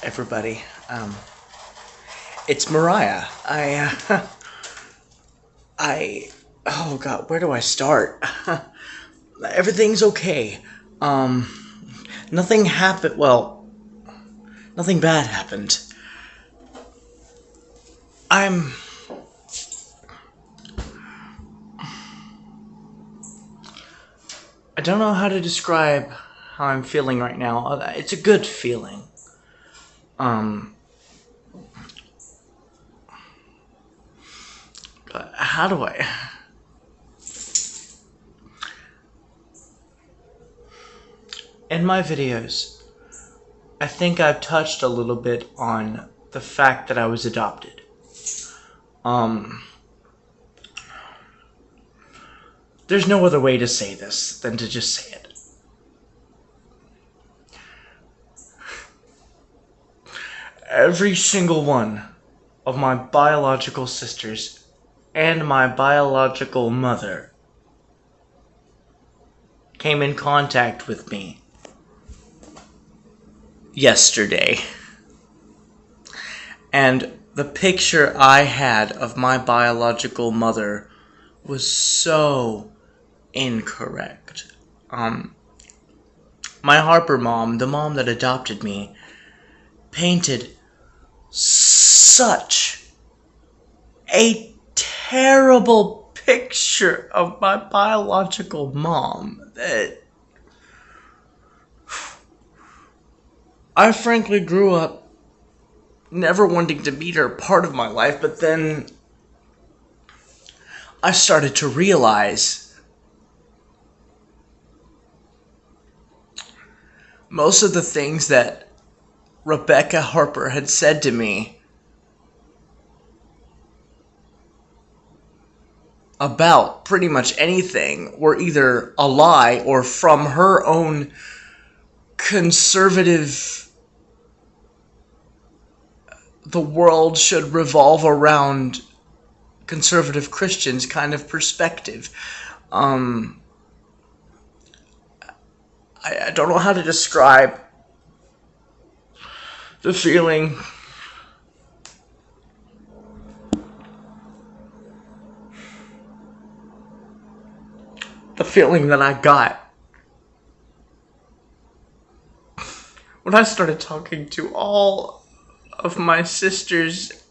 everybody. It's Mariah. Oh God, where do I start? Everything's okay. Nothing happened. Well, nothing bad happened. I don't know how to describe how I'm feeling right now. It's a good feeling. How do I... In my videos, I think I've touched a little bit on the fact that I was adopted. There's no other way to say this than to just say it. Every single one of my biological sisters and my biological mother came in contact with me yesterday. And the picture I had of my biological mother was so incorrect. My Harper mom, the mom that adopted me, painted such a terrible picture of my biological mom that I frankly grew up never wanting to meet her part of my life, but then I started to realize most of the things that Rebecca Harper had said to me about pretty much anything were either a lie or from her own conservative, the world should revolve around conservative Christians kind of perspective. I don't know how to describe the feeling that I got when I started talking to all of my sisters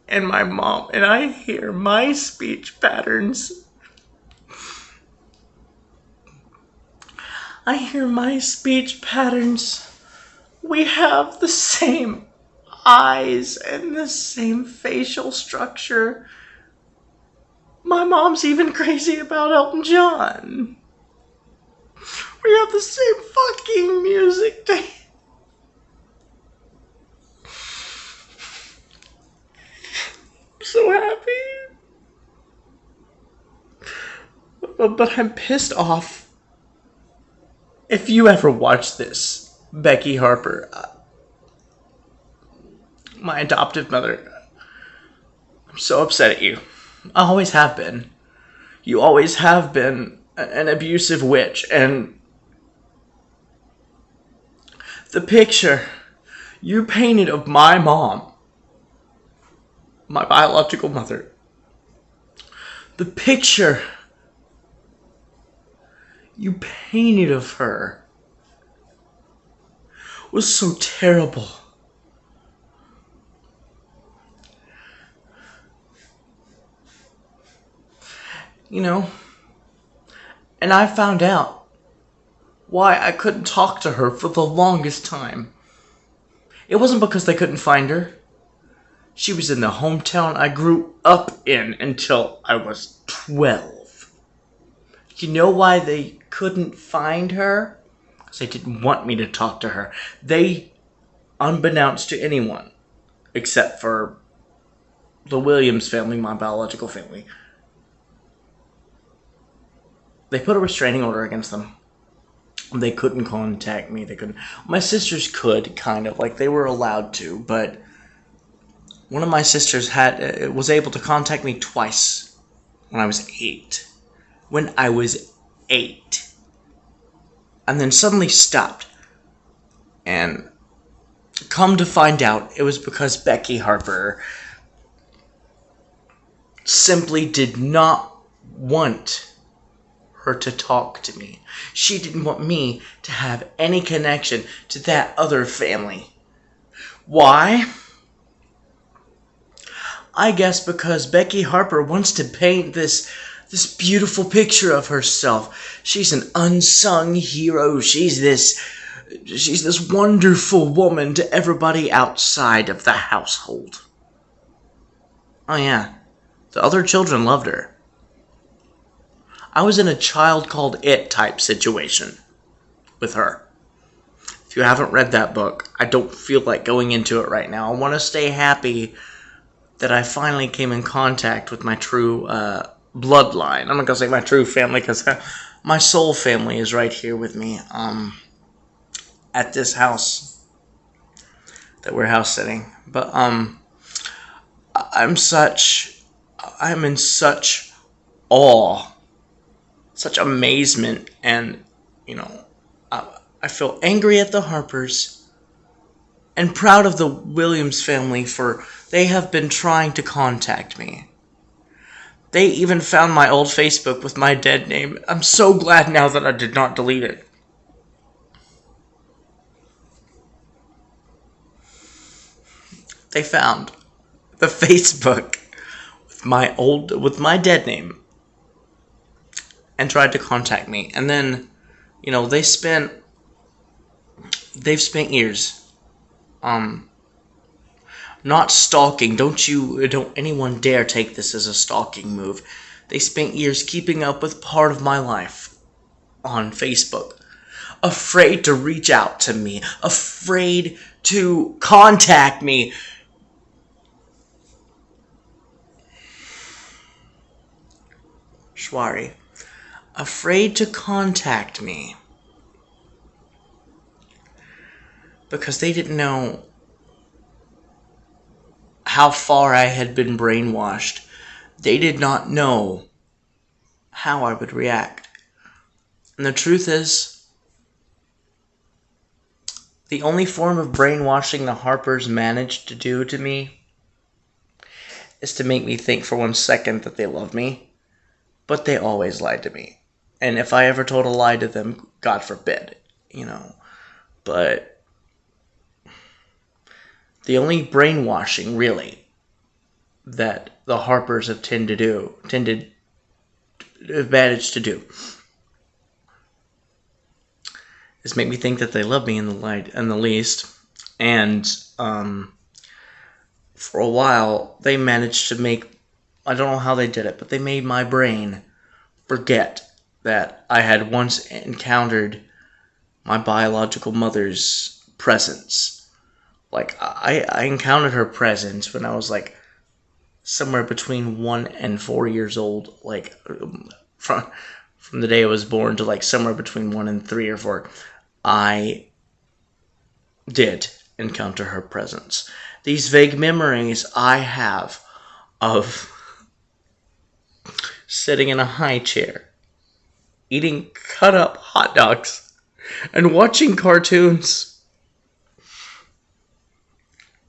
and my mom, and I hear my speech patterns. We have the same eyes and the same facial structure. My mom's even crazy about Elton John. We have the same fucking music taste. I'm so happy. But I'm pissed off. If you ever watch this, Becky Harper, my adoptive mother, I'm so upset at you. I always have been. You always have been an abusive witch, and the picture you painted of my mom, my biological mother, the picture you painted of her was so terrible. You know, and I found out why I couldn't talk to her for the longest time. It wasn't because they couldn't find her. She was in the hometown I grew up in until I was 12. You know why they couldn't find her? Because they didn't want me to talk to her. They, unbeknownst to anyone, except for the Williams family, my biological family, they put a restraining order against them. They couldn't contact me. They couldn't. My sisters could, kind of, like they were allowed to, but one of my sisters was able to contact me twice when I was 8. And then suddenly stopped. And Come to find out, it was because Becky Harper simply did not want her to talk to me. She didn't want me to have any connection to that other family. Why? I guess because Becky Harper wants to paint this beautiful picture of herself. She's an unsung hero. She's this wonderful woman to everybody outside of the household. Oh yeah, the other children loved her. I was in a Child Called It type situation with her. If you haven't read that book, I don't feel like going into it right now. I want to stay happy that I finally came in contact with my true bloodline. I'm not going to say my true family because my soul family is right here with me at this house that we're house sitting. But I'm in such awe, such amazement, and I feel angry at the Harpers and proud of the Williams family for they have been trying to contact me. They even found my old Facebook with my dead name. I'm so glad now that I did not delete it. They found the Facebook with my dead name and tried to contact me. And then, they've spent years not stalking. Don't anyone dare take this as a stalking move. They spent years keeping up with part of my life on Facebook. Afraid to reach out to me. Afraid to contact me. Shwari. Afraid to contact me. Because they didn't know how far I had been brainwashed. They did not know how I would react. And the truth is, the only form of brainwashing the Harpers managed to do to me is to make me think for 1 second that they love me. But they always lied to me. And if I ever told a lie to them, God forbid, But the only brainwashing, really, that the Harpers have managed to do is make me think that they love me in the least. And for a while, they managed to make, I don't know how they did it, but they made my brain forget that I had once encountered my biological mother's presence. Like, I encountered her presence when I was, somewhere between 1 and 4 years old. From the day I was born to, somewhere between 1 and 3 or 4. I did encounter her presence. These vague memories I have of sitting in a high chair, eating cut-up hot dogs, and watching cartoons.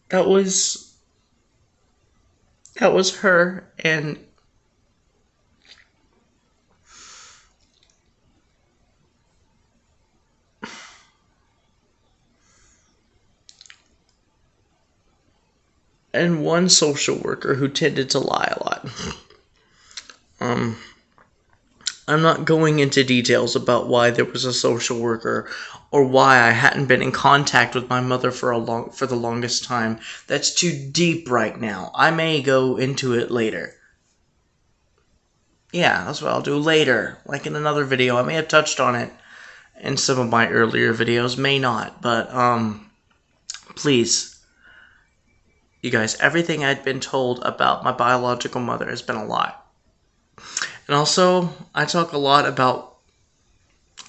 That was her, and one social worker who tended to lie a lot. I'm not going into details about why there was a social worker or why I hadn't been in contact with my mother for the longest time. That's too deep right now. I may go into it later. Yeah, that's what I'll do later. Like in another video. I may have touched on it in some of my earlier videos. May not. But, please. You guys, everything I'd been told about my biological mother has been a lie. And also, I talk a lot about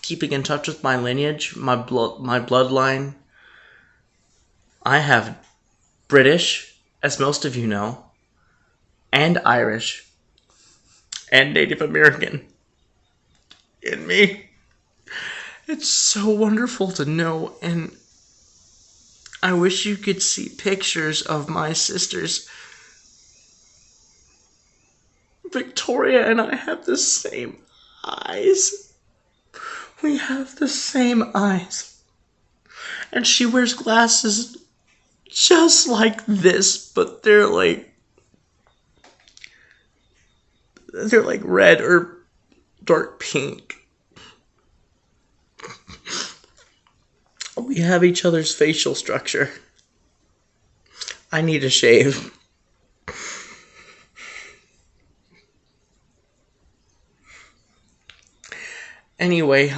keeping in touch with my lineage, my bloodline. I have British, as most of you know, and Irish, and Native American in me. It's so wonderful to know, and I wish you could see pictures of my sisters. Victoria and I have the same eyes. We have the same eyes. And she wears glasses just like this, but they're like red or dark pink. We have each other's facial structure. I need a shave. Anyway,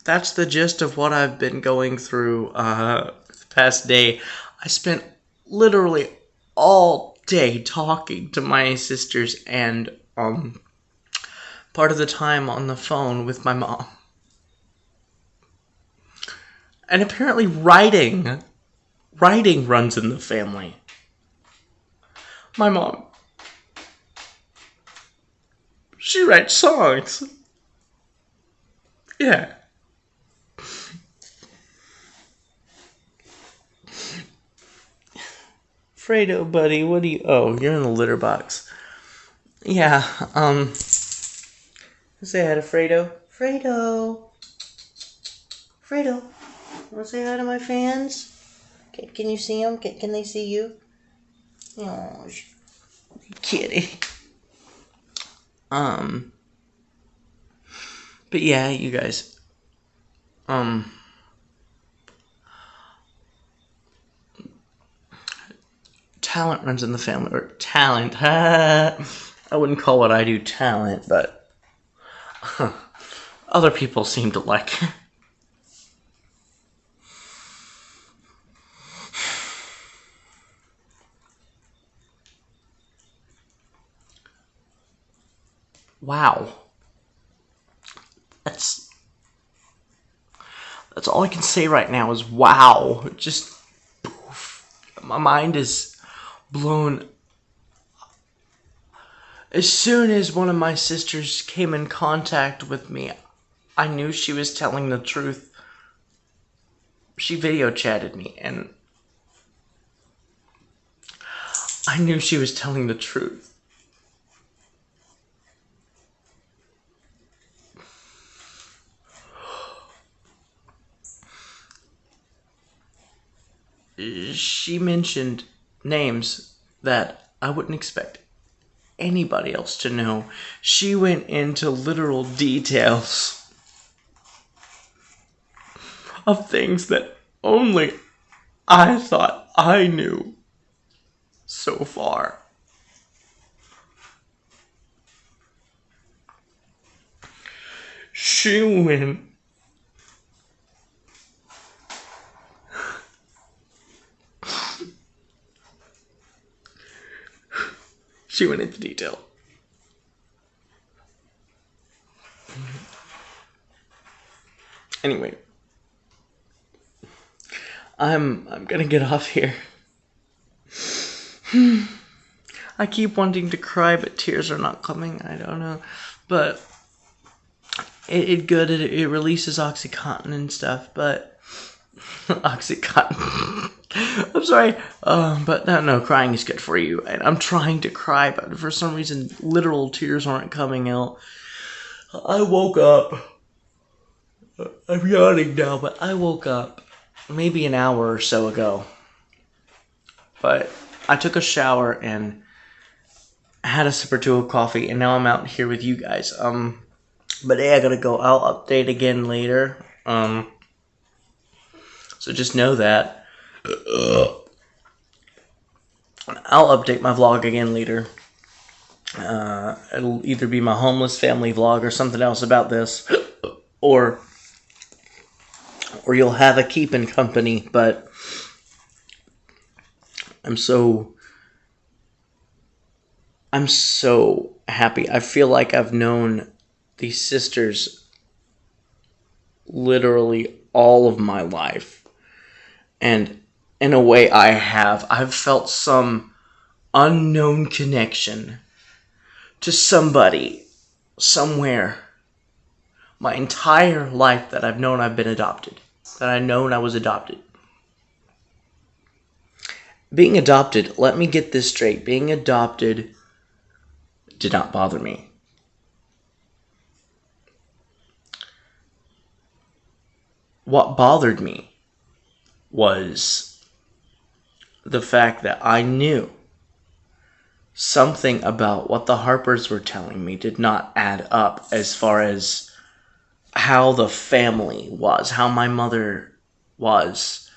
that's the gist of what I've been going through the past day. I spent literally all day talking to my sisters and part of the time on the phone with my mom. And apparently writing runs in the family. My mom, she writes songs. Yeah. Fredo, buddy, what do you... Oh, you're in the litter box. Yeah, say hi to Fredo. Fredo, wanna say hi to my fans? Can you see them? Can they see you? Oh, kitty. But yeah, you guys. Talent runs in the family, or talent. I wouldn't call what I do talent, but other people seem to like it. Wow. That's all I can say right now is wow. Just poof. My mind is blown. As soon as one of my sisters came in contact with me, I knew she was telling the truth. She video chatted me and I knew she was telling the truth. She mentioned names that I wouldn't expect anybody else to know. She went into literal details of things that only I thought I knew so far. She went into detail. Anyway, I'm gonna get off here. I keep wanting to cry, but tears are not coming. I don't know, but it releases Oxycontin and stuff. But Oxycontin. I'm sorry, but no, crying is good for you. And I'm trying to cry, but for some reason, literal tears aren't coming out. I woke up. I'm yawning now, but I woke up maybe an hour or so ago. But I took a shower and had a sip or two of coffee, and now I'm out here with you guys. But hey, I gotta go. I'll update again later. So just know that. I'll update my vlog again later. It'll either be my homeless family vlog or something else about this, or you'll have a keeping company. But I'm so happy. I feel like I've known these sisters literally all of my life, and in a way I've felt some unknown connection to somebody, somewhere, my entire life that I've known I've been adopted, that I've known I was adopted. Being adopted, let me get this straight. Being adopted did not bother me. What bothered me was the fact that I knew something about what the Harpers were telling me did not add up as far as how the family was, how my mother was.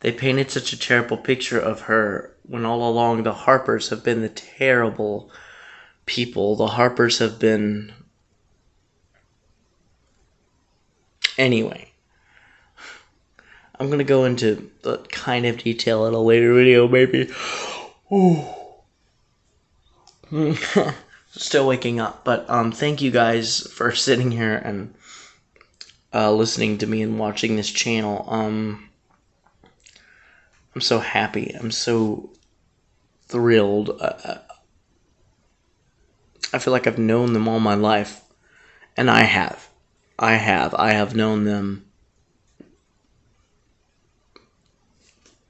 They painted such a terrible picture of her when all along the Harpers have been the terrible people. The Harpers have been... Anyway, I'm going to go into the kind of detail in a later video, maybe. Still waking up, but thank you guys for sitting here and listening to me and watching this channel. I'm so happy. I'm so thrilled. I feel like I've known them all my life, and I have. I have known them.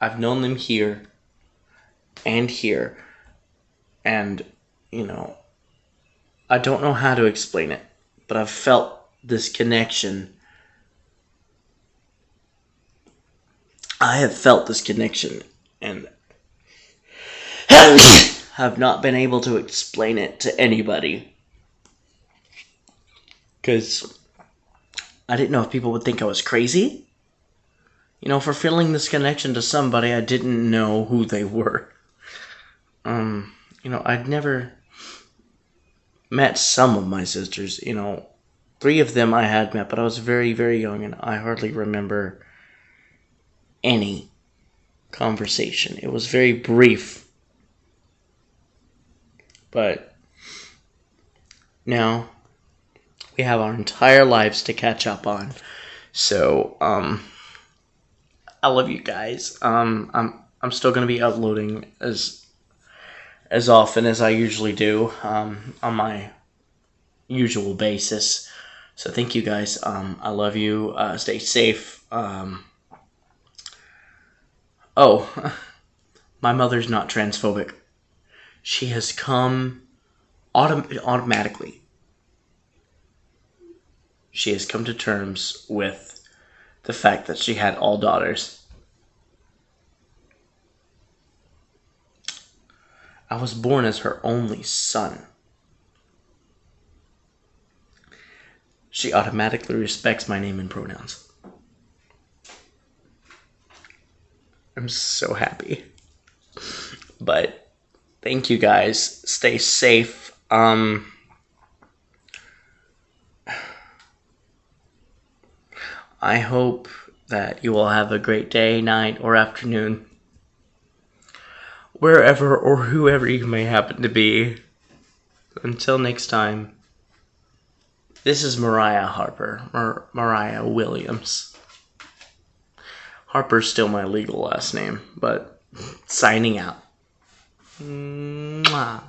I've known them here and here, and you know, I don't know how to explain it, but I've felt this connection. I have felt this connection, and have not been able to explain it to anybody. Because I didn't know if people would think I was crazy. You know, for feeling this connection to somebody I didn't know who they were. You know, I'd never met some of my sisters. You know, 3 of them I had met, but I was very, very young, and I hardly remember any conversation. It was very brief. But now we have our entire lives to catch up on. So, I love you guys. I'm still gonna be uploading as often as I usually do, on my usual basis. So thank you guys. I love you. Stay safe. Oh, my mother's not transphobic. She has come automatically. She has come to terms with the fact that she had all daughters. I was born as her only son. She automatically respects my name and pronouns. I'm so happy. But thank you guys. Stay safe. I hope that you all have a great day, night, or afternoon, wherever or whoever you may happen to be. Until next time, this is Mariah Harper, Mariah Williams. Harper's still my legal last name, but signing out. Mwah.